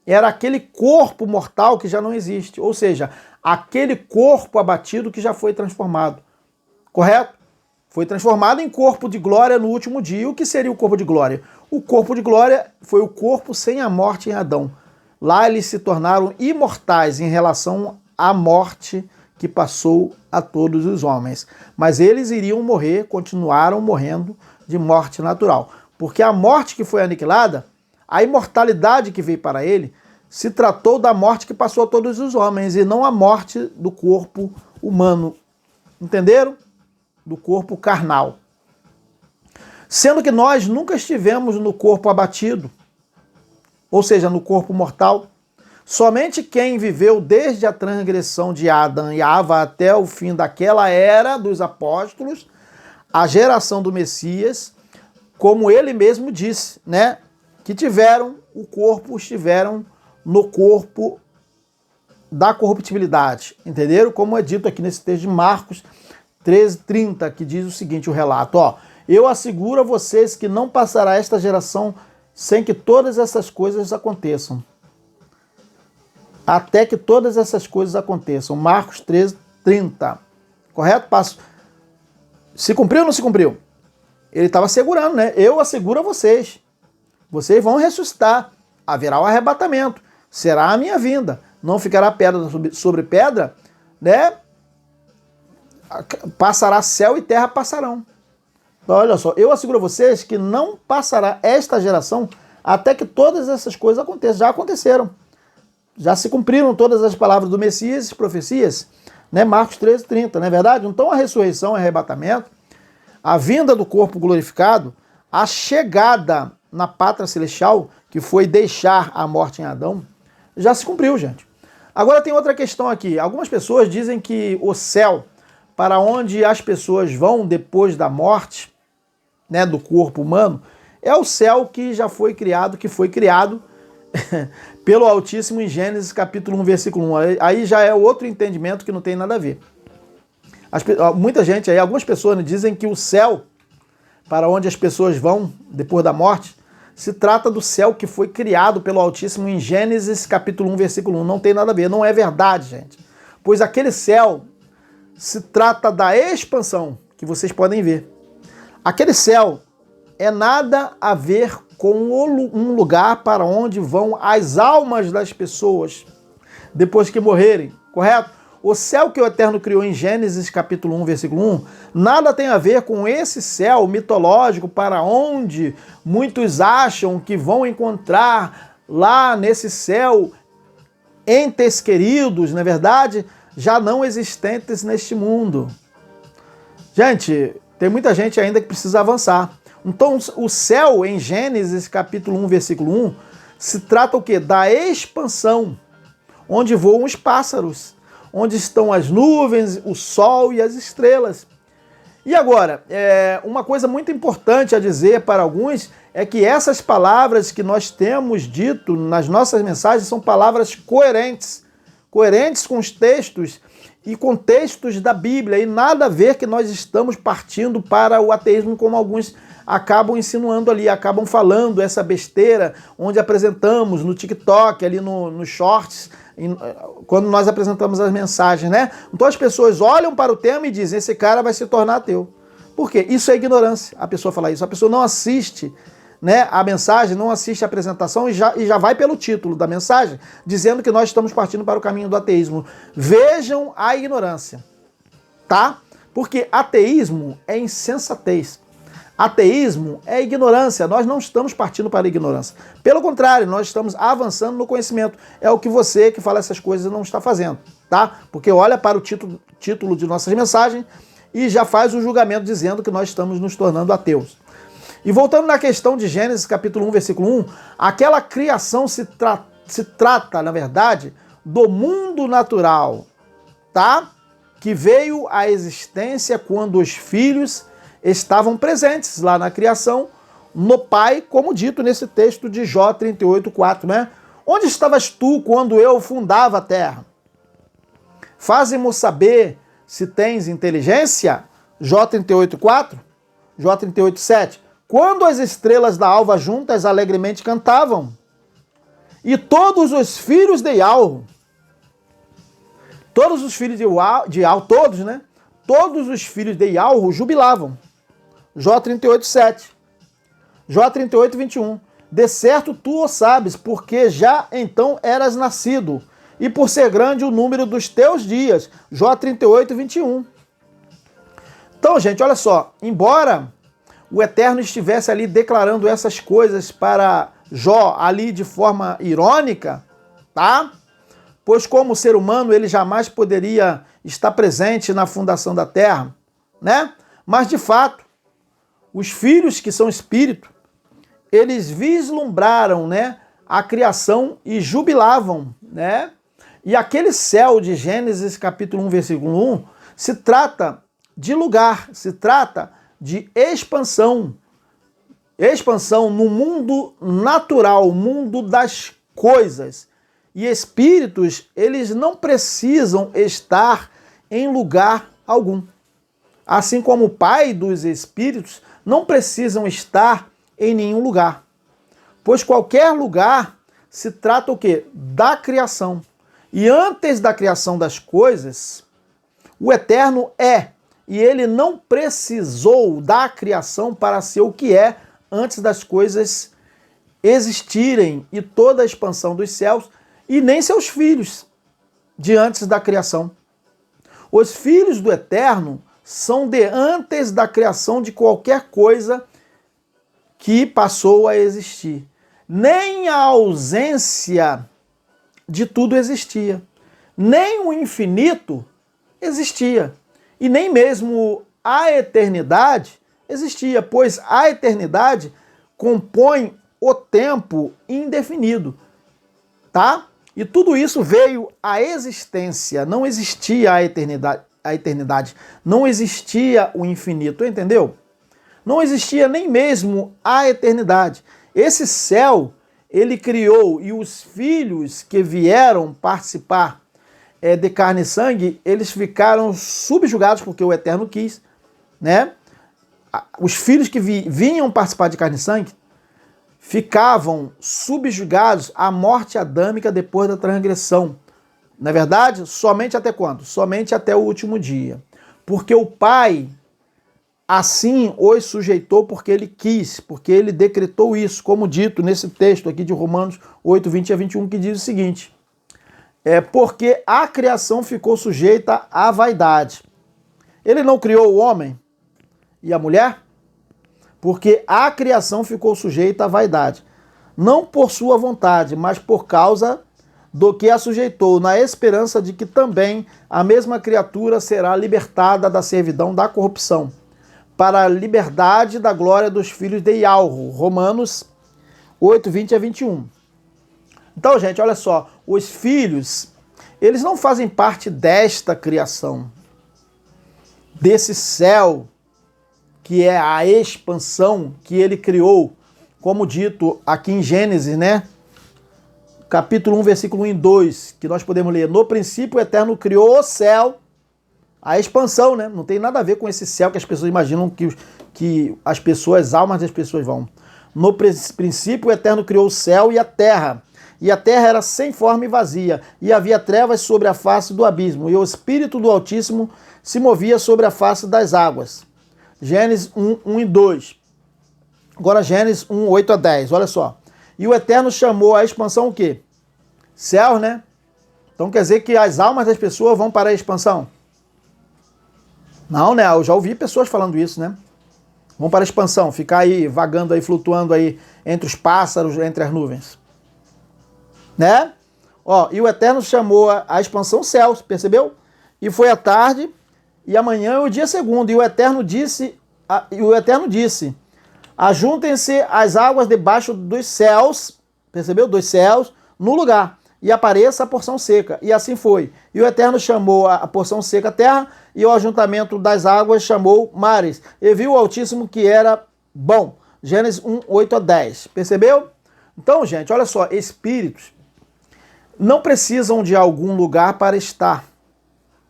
Era aquele corpo mortal que já não existe, ou seja, aquele corpo abatido que já foi transformado. Correto? Foi transformado em corpo de glória no último dia. O que seria o corpo de glória? O corpo de glória foi o corpo sem a morte em Adão. Lá eles se tornaram imortais em relação à morte que passou a todos os homens. Mas eles iriam morrer, continuaram morrendo de morte natural. Porque a morte que foi aniquilada, a imortalidade que veio para ele, se tratou da morte que passou a todos os homens e não a morte do corpo humano. Entenderam? Do corpo carnal. Sendo que nós nunca estivemos no corpo abatido, ou seja, no corpo mortal. Somente quem viveu desde a transgressão de Adão e Eva até o fim daquela era dos apóstolos, a geração do Messias, como ele mesmo disse, né? Que estiveram no corpo da corruptibilidade. Entenderam? Como é dito aqui nesse texto de Marcos 13:30, que diz o seguinte, o relato, ó: eu asseguro a vocês que não passará esta geração sem que todas essas coisas aconteçam. Até que todas essas coisas aconteçam. Marcos 13:30. Correto? Passo. Se cumpriu ou não se cumpriu? Ele estava assegurando, né? Eu asseguro a vocês. Vocês vão ressuscitar. Haverá o arrebatamento. Será a minha vinda. não ficará pedra sobre pedra, né? Passará céu e terra passarão. Então, olha só, eu asseguro a vocês que não passará esta geração até que todas essas coisas aconteçam. Já aconteceram. Já se cumpriram todas as palavras do Messias, as profecias, né? Marcos 13:30, não é verdade? Então a ressurreição, o arrebatamento, a vinda do corpo glorificado, a chegada na pátria celestial, que foi deixar a morte em Adão, já se cumpriu, gente. Agora tem outra questão aqui. Algumas pessoas dizem que o céu, para onde as pessoas vão depois da morte, né, do corpo humano, é o céu que já foi criado, pelo Altíssimo em Gênesis capítulo 1, versículo 1. Aí já é outro entendimento que não tem nada a ver. Muita gente aí, algumas pessoas dizem que o céu, para onde as pessoas vão depois da morte, se trata do céu que foi criado pelo Altíssimo em Gênesis capítulo 1, versículo 1. Não tem nada a ver, não é verdade, gente. Pois aquele céu se trata da expansão, que vocês podem ver. Aquele céu é nada a ver com um lugar para onde vão as almas das pessoas depois que morrerem, correto? O céu que o Eterno criou em Gênesis capítulo 1, versículo 1, nada tem a ver com esse céu mitológico para onde muitos acham que vão encontrar lá nesse céu entes queridos, na verdade, já não existentes neste mundo. Gente, tem muita gente ainda que precisa avançar. Então, o céu em Gênesis capítulo 1, versículo 1, se trata o quê? Da expansão, onde voam os pássaros, onde estão as nuvens, o sol e as estrelas. E agora, uma coisa muito importante a dizer para alguns é que essas palavras que nós temos dito nas nossas mensagens são palavras coerentes com os textos e com textos da Bíblia, e nada a ver que nós estamos partindo para o ateísmo como alguns acabam insinuando ali, acabam falando essa besteira, onde apresentamos no TikTok, ali no Shorts, quando nós apresentamos as mensagens, né? Então as pessoas olham para o tema e dizem, esse cara vai se tornar ateu. Por quê? Isso é ignorância, a pessoa falar isso. A pessoa não assiste, né, a mensagem, não assiste a apresentação e já vai pelo título da mensagem, dizendo que nós estamos partindo para o caminho do ateísmo. Vejam a ignorância, tá? Porque ateísmo é insensatez. Ateísmo é ignorância, nós não estamos partindo para a ignorância. Pelo contrário, nós estamos avançando no conhecimento. É o que você que fala essas coisas não está fazendo, tá? Porque olha para o título de nossas mensagens e já faz o julgamento dizendo que nós estamos nos tornando ateus. E voltando na questão de Gênesis capítulo 1, versículo 1, aquela criação se trata, na verdade, do mundo natural, tá? Que veio à existência quando os filhos estavam presentes lá na criação, no Pai, como dito nesse texto de Jó 38:4, né? Onde estavas tu quando eu fundava a terra? Faze-mo saber se tens inteligência? Jó 38:4, Jó 38:7. Quando as estrelas da alva juntas alegremente cantavam, e todos os filhos de Ial, todos os filhos de Ial, todos, né? Todos os filhos de Ial jubilavam. Jó 38:7. Jó 38:21. De certo tu o sabes, porque já então eras nascido, e por ser grande o número dos teus dias. Jó 38:21. Então, gente, olha só, embora o Eterno estivesse ali declarando essas coisas para Jó ali de forma irônica, tá? Pois como ser humano ele jamais poderia estar presente na fundação da terra, né? Mas de fato, os filhos que são espírito, eles vislumbraram, né, a criação e jubilavam, né? E aquele céu de Gênesis capítulo 1, versículo 1, se trata de lugar, se trata de expansão. Expansão no mundo natural, mundo das coisas. E espíritos, eles não precisam estar em lugar algum. Assim como o Pai dos espíritos não precisam estar em nenhum lugar. Pois qualquer lugar se trata o quê? Da criação. E antes da criação das coisas, o Eterno é. E ele não precisou da criação para ser o que é antes das coisas existirem e toda a expansão dos céus, e nem seus filhos. de antes da criação. Os filhos do Eterno são de antes da criação de qualquer coisa que passou a existir. Nem a ausência de tudo existia. Nem o infinito existia. E nem mesmo a eternidade existia, pois a eternidade compõe o tempo indefinido, tá? E tudo isso veio à existência, não existia a eternidade, não existia o infinito, entendeu? Não existia nem mesmo a eternidade. Esse céu, ele criou, e os filhos que vieram participar de carne e sangue, eles ficaram subjugados porque o Eterno quis, né? Os filhos que vinham participar de carne e sangue ficavam subjugados à morte adâmica depois da transgressão. Na verdade, somente até quando? Somente até o último dia. Porque o Pai assim os sujeitou porque ele quis, porque ele decretou isso, como dito nesse texto aqui de Romanos 8, 20 a 21, que diz o seguinte: porque a criação ficou sujeita à vaidade. Ele não criou o homem e a mulher? Porque a criação ficou sujeita à vaidade, não por sua vontade, mas por causa do que a sujeitou, na esperança de que também a mesma criatura será libertada da servidão da corrupção, para a liberdade da glória dos filhos de Yahweh. Romanos 8, 20 a 21. Então, gente, olha só, os filhos, eles não fazem parte desta criação, desse céu, que é a expansão que ele criou, como dito aqui em Gênesis, né? Capítulo 1, versículo 1 e 2, que nós podemos ler: no princípio o Eterno criou o céu, a expansão, né? Não tem nada a ver com esse céu que as pessoas imaginam que as pessoas, as almas das pessoas vão. No princípio o Eterno criou o céu e a terra era sem forma e vazia, e havia trevas sobre a face do abismo, e o Espírito do Altíssimo se movia sobre a face das águas. Gênesis 1, 1 e 2. Agora Gênesis 1, 8 a 10, olha só. E o Eterno chamou a expansão o quê? Céus, né? Então quer dizer que as almas das pessoas vão para a expansão? Não, né? Eu já ouvi pessoas falando isso, né? Vão para a expansão, ficar aí vagando aí, flutuando aí entre os pássaros, entre as nuvens. Né? Ó, e o Eterno chamou a expansão céus, percebeu? E foi a tarde, e amanhã é o dia segundo. E o Eterno disse, ajuntem-se as águas debaixo dos céus, percebeu? Dos céus, no lugar, e apareça a porção seca. E assim foi. E o Eterno chamou a porção seca terra, e o ajuntamento das águas chamou mares. E viu o Altíssimo que era bom. Gênesis 1, 8 a 10. Percebeu? Então, gente, olha só, espíritos não precisam de algum lugar para estar.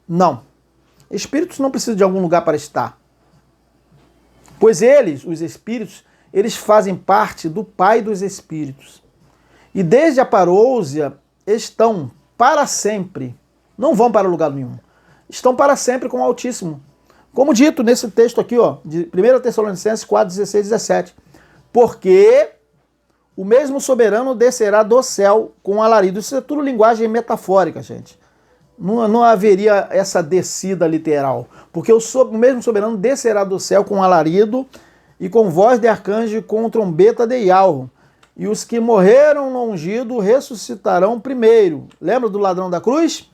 Não. Espíritos não precisam de algum lugar para estar. Pois eles, os espíritos, eles fazem parte do Pai dos Espíritos. E desde a parousia estão para sempre. Não vão para lugar nenhum. Estão para sempre com o Altíssimo. Como dito nesse texto aqui, ó, de 1 Tessalonicenses 4, 16 e 17. Porque o mesmo soberano descerá do céu com alarido. Isso é tudo linguagem metafórica, gente. Não haveria essa descida literal. Porque o mesmo soberano descerá do céu com alarido e com voz de arcanjo e com trombeta de Yahweh. E os que morreram no ungido ressuscitarão primeiro. Lembra do ladrão da cruz?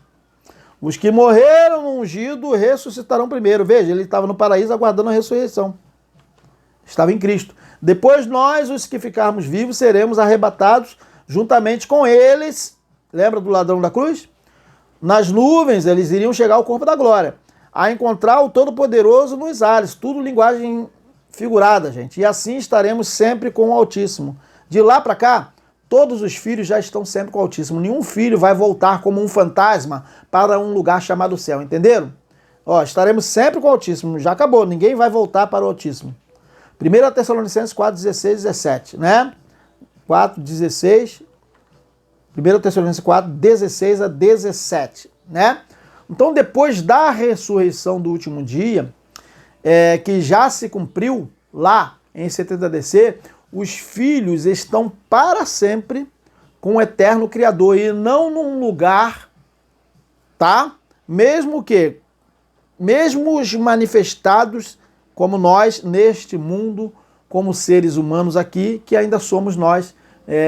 Os que morreram no ungido ressuscitarão primeiro. Veja, ele estava no paraíso aguardando a ressurreição. Estava em Cristo. Depois nós, os que ficarmos vivos, seremos arrebatados juntamente com eles. Lembra do ladrão da cruz? Nas nuvens, eles iriam chegar ao corpo da glória, a encontrar o Todo-Poderoso nos ares. Tudo linguagem figurada, gente. E assim estaremos sempre com o Altíssimo. De lá para cá, todos os filhos já estão sempre com o Altíssimo. Nenhum filho vai voltar como um fantasma para um lugar chamado céu, entenderam? Ó, estaremos sempre com o Altíssimo. Já acabou, ninguém vai voltar para o Altíssimo. 1 Tessalonicenses 4, 16 e 17, né? 4, 16... 1 Tessalonicenses 4, 16 a 17, né? Então, depois da ressurreição do último dia, que já se cumpriu lá em 70 DC, os filhos estão para sempre com o eterno Criador e não num lugar tá? Mesmo os manifestados como nós neste mundo, como seres humanos aqui, que ainda somos nós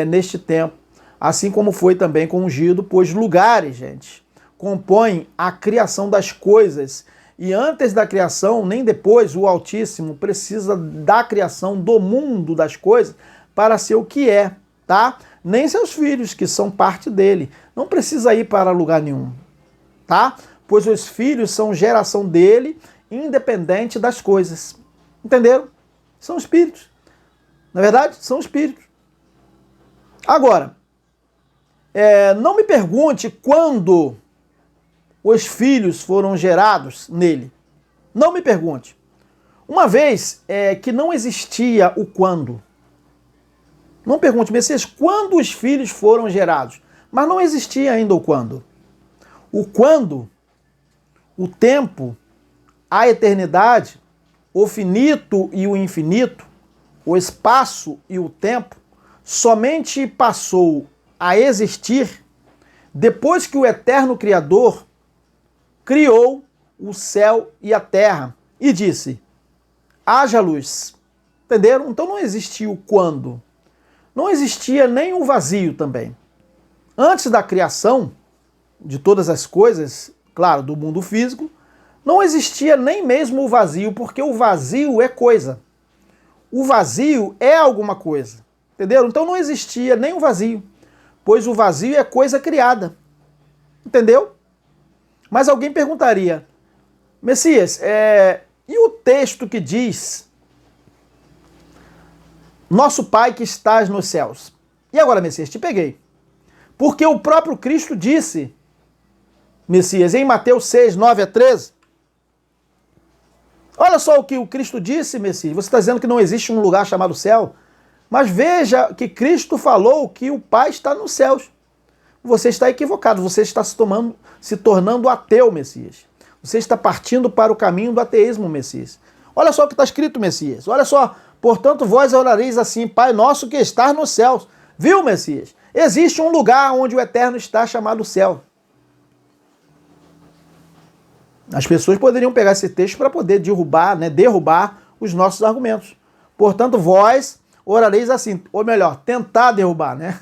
neste tempo. Assim como foi também com o ungido, pois lugares, gente, compõem a criação das coisas. E antes da criação, nem depois, o Altíssimo precisa da criação do mundo das coisas para ser o que é, tá? Nem seus filhos, que são parte dele. Não precisa ir para lugar nenhum, tá? Pois os filhos são geração dele, independente das coisas. Entenderam? São espíritos. Na verdade, são espíritos. Agora, não me pergunte quando os filhos foram gerados nele. Não me pergunte. Uma vez que não existia o quando. Não pergunte, Messias, quando os filhos foram gerados? Mas não existia ainda o quando. O quando, o tempo, a eternidade, o finito e o infinito, o espaço e o tempo, somente passou a existir depois que o eterno Criador criou o céu e a terra e disse, haja luz. Entenderam? Então não existia o quando. Não existia nem o vazio também. Antes da criação de todas as coisas, claro, do mundo físico, não existia nem mesmo o vazio, porque o vazio é coisa. O vazio é alguma coisa. Entenderam? Então não existia nem o vazio, pois o vazio é coisa criada. Entendeu? Mas alguém perguntaria, Messias, e o texto que diz, nosso Pai que estás nos céus? E agora, Messias, te peguei. Porque o próprio Cristo disse, Messias, em Mateus 6, 9 a 13, olha só o que o Cristo disse, Messias. Você está dizendo que não existe um lugar chamado céu? Mas veja que Cristo falou que o Pai está nos céus. Você está equivocado, você está se tornando ateu, Messias. Você está partindo para o caminho do ateísmo, Messias. Olha só o que está escrito, Messias. Olha só, portanto vós orareis assim, Pai nosso que estás nos céus. Viu, Messias? Existe um lugar onde o Eterno está chamado céu. As pessoas poderiam pegar esse texto para poder derrubar os nossos argumentos. Portanto, vós orareis assim, ou melhor, tentar derrubar, né?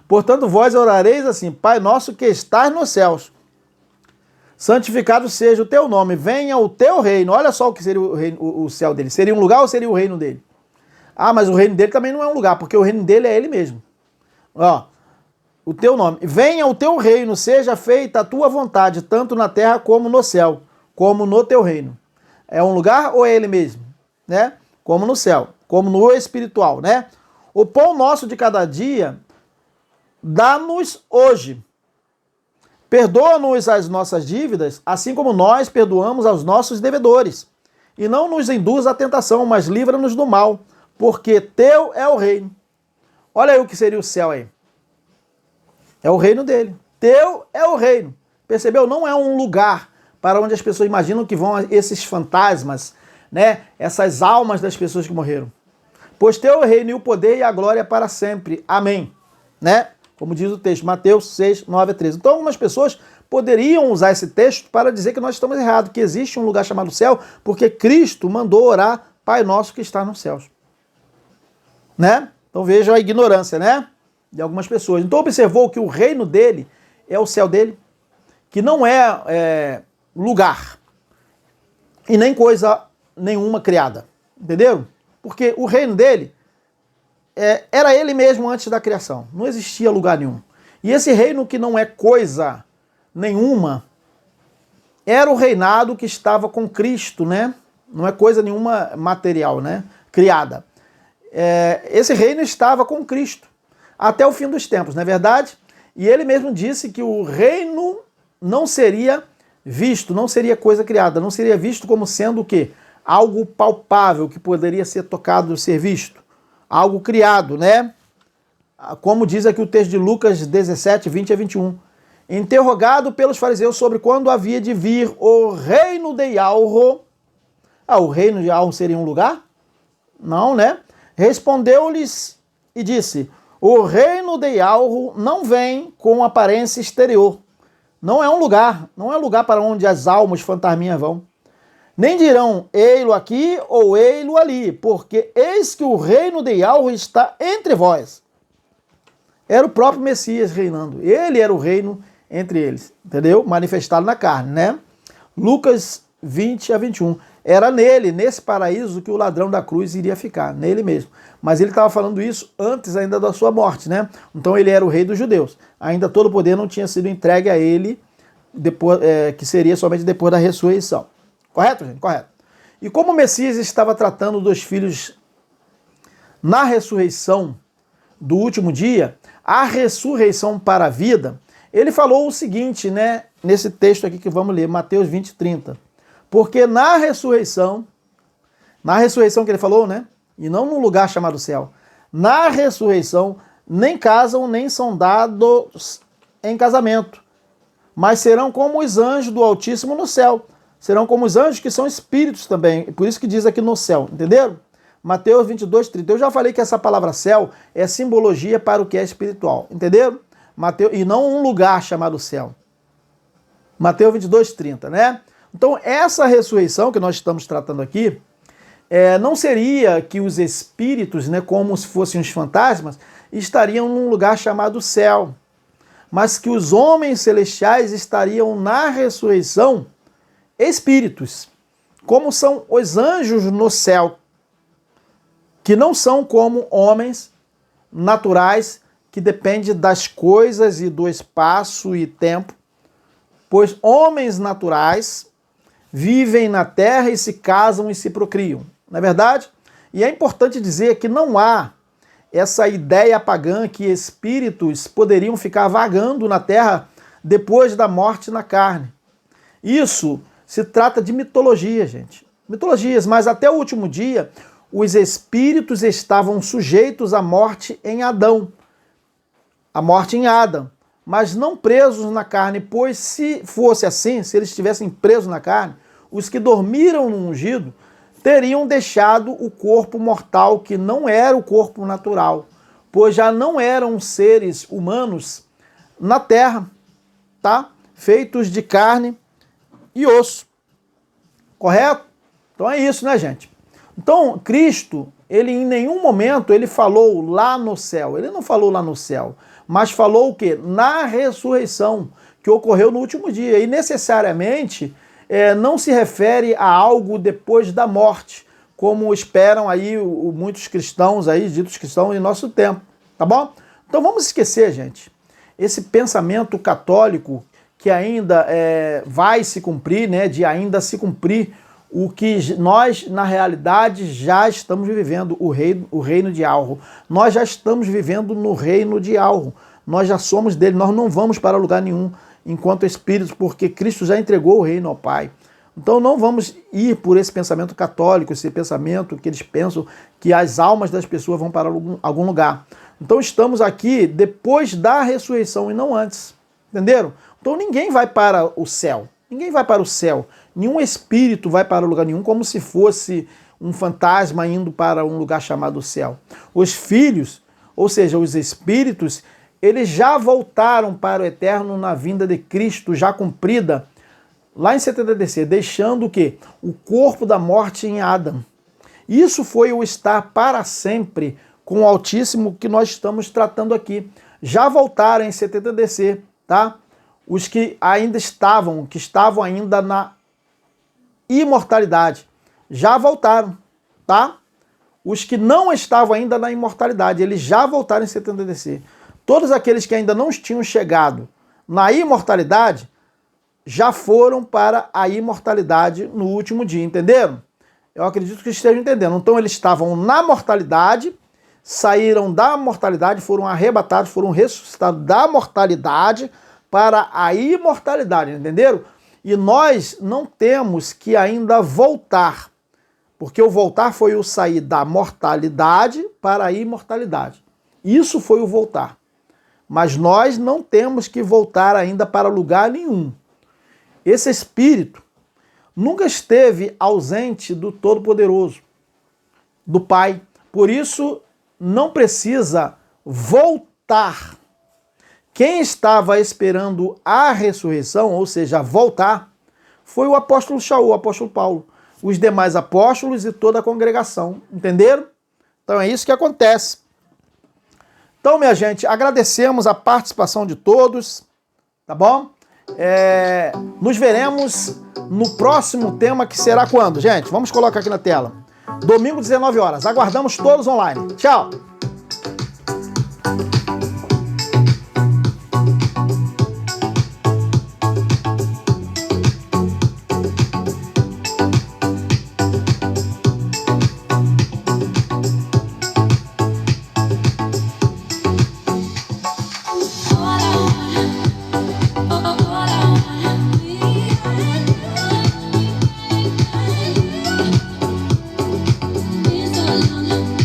Portanto, vós orareis assim, Pai nosso que estás nos céus, santificado seja o teu nome, venha o teu reino. Olha só o que seria o céu dele. Seria um lugar ou seria o reino dele? Ah, mas o reino dele também não é um lugar, porque o reino dele é ele mesmo. Ó, o teu nome. Venha o teu reino, seja feita a tua vontade, tanto na terra como no céu, como no teu reino. É um lugar ou é ele mesmo? Né? Como no céu, como no espiritual, né? O pão nosso de cada dia, dá-nos hoje. Perdoa-nos as nossas dívidas, assim como nós perdoamos aos nossos devedores. E não nos induz à tentação, mas livra-nos do mal, porque teu é o reino. Olha aí o que seria o céu aí. É o reino dele. Teu é o reino. Percebeu? Não é um lugar para onde as pessoas imaginam que vão esses fantasmas, né? Essas almas das pessoas que morreram. Pois teu é o reino e o poder e a glória para sempre. Amém. Né? Como diz o texto, Mateus 6, 9 a 13. Então algumas pessoas poderiam usar esse texto para dizer que nós estamos errados, que existe um lugar chamado céu, porque Cristo mandou orar, Pai nosso que está nos céus. Né? Então vejam a ignorância, né? De algumas pessoas. Então observou que o reino dele é o céu dele, que não é lugar e nem coisa nenhuma criada. Entenderam? Porque o reino dele era ele mesmo antes da criação. Não existia lugar nenhum. E esse reino que não é coisa nenhuma era o reinado que estava com Cristo, né? Não é coisa nenhuma material, né? Criada. Esse reino estava com Cristo até o fim dos tempos, não é verdade? E ele mesmo disse que o reino não seria visto, não seria coisa criada, não seria visto como sendo o quê? Algo palpável que poderia ser tocado, ser visto. Algo criado, né? Como diz aqui o texto de Lucas 17, 20 a 21. Interrogado pelos fariseus sobre quando havia de vir o reino de Yahweh. O reino de Yahweh seria um lugar? Não, né? Respondeu-lhes e disse, o reino de Yahweh não vem com aparência exterior, Não é um lugar, não é um lugar para onde as almas fantasminhas vão. Nem dirão, ei-lo aqui ou ei-lo ali, porque eis que o reino de Yahweh está entre vós. Era o próprio Messias reinando. Ele era o reino entre eles, entendeu? Manifestado na carne, né? Lucas 20-21. Era nele, nesse paraíso, que o ladrão da cruz iria ficar, nele mesmo. Mas ele estava falando isso antes ainda da sua morte, né? Então ele era o rei dos judeus. Ainda todo o poder não tinha sido entregue a ele, depois, que seria somente depois da ressurreição. Correto, gente? Correto. E como o Messias estava tratando dos filhos na ressurreição do último dia, a ressurreição para a vida, ele falou o seguinte, né? Nesse texto aqui que vamos ler, Mateus 20:30. Porque na ressurreição que ele falou, né? E não num lugar chamado céu. Na ressurreição, nem casam, nem são dados em casamento, mas serão como os anjos do Altíssimo no céu. Serão como os anjos que são espíritos também. Por isso que diz aqui no céu, entenderam? Mateus 22:30. Eu já falei que essa palavra céu é simbologia para o que é espiritual, entenderam? Mateus, e não um lugar chamado céu. Mateus 22:30, né? Então, essa ressurreição que nós estamos tratando aqui, não seria que os espíritos, né, como se fossem os fantasmas, estariam num lugar chamado céu, mas que os homens celestiais estariam na ressurreição espíritos, como são os anjos no céu, que não são como homens naturais, que dependem das coisas e do espaço e tempo, pois homens naturais vivem na terra e se casam e se procriam. Não é verdade? E é importante dizer que não há essa ideia pagã que espíritos poderiam ficar vagando na terra depois da morte na carne. Isso se trata de mitologia, gente. Mitologias, mas até o último dia, os espíritos estavam sujeitos à morte em Adão. A morte em Adão. Mas não presos na carne, pois se fosse assim, se eles estivessem presos na carne, os que dormiram no ungido teriam deixado o corpo mortal, que não era o corpo natural, pois já não eram seres humanos na terra, tá? Feitos de carne e osso. Correto? Então é isso, né, gente? Então, Cristo, ele em nenhum momento ele falou lá no céu. Ele não falou lá no céu, mas falou o quê? Na ressurreição, que ocorreu no último dia. E necessariamente não se refere a algo depois da morte, como esperam aí muitos cristãos aí, ditos cristãos em nosso tempo, tá bom? Então vamos esquecer, gente, esse pensamento católico que ainda vai se cumprir, né, de ainda se cumprir o que nós, na realidade, já estamos vivendo, o reino de Yahweh. Nós já estamos vivendo no reino de Yahweh. Nós já somos dele, nós não vamos para lugar nenhum enquanto espíritos, porque Cristo já entregou o reino ao Pai. Então não vamos ir por esse pensamento católico, esse pensamento que eles pensam que as almas das pessoas vão para algum lugar. Então estamos aqui depois da ressurreição e não antes. Entenderam? Então ninguém vai para o céu. Ninguém vai para o céu. Nenhum espírito vai para lugar nenhum, como se fosse um fantasma indo para um lugar chamado céu. Os filhos, ou seja, os espíritos, eles já voltaram para o eterno na vinda de Cristo, já cumprida, lá em 70 DC, deixando o quê? O corpo da morte em Adão. Isso foi o estar para sempre com o Altíssimo que nós estamos tratando aqui. Já voltaram em 70 DC, tá? Os que ainda estavam, ainda na imortalidade, já voltaram, tá? Os que não estavam ainda na imortalidade, eles já voltaram em 70 DC. Todos aqueles que ainda não tinham chegado na imortalidade, já foram para a imortalidade no último dia, entenderam? Eu acredito que estejam entendendo. Então eles estavam na mortalidade, saíram da mortalidade, foram arrebatados, foram ressuscitados da mortalidade para a imortalidade, entenderam? E nós não temos que ainda voltar, porque o voltar foi o sair da mortalidade para a imortalidade. Isso foi o voltar. Mas nós não temos que voltar ainda para lugar nenhum. Esse espírito nunca esteve ausente do Todo-Poderoso, do Pai. Por isso, não precisa voltar. Quem estava esperando a ressurreição, ou seja, voltar, foi o apóstolo Shaul, o apóstolo Paulo. Os demais apóstolos e toda a congregação. Entenderam? Então é isso que acontece. Então, minha gente, agradecemos a participação de todos, tá bom? Nos veremos no próximo tema, que será quando, gente? Vamos colocar aqui na tela. Domingo, 19 horas. Aguardamos todos online. Tchau! It's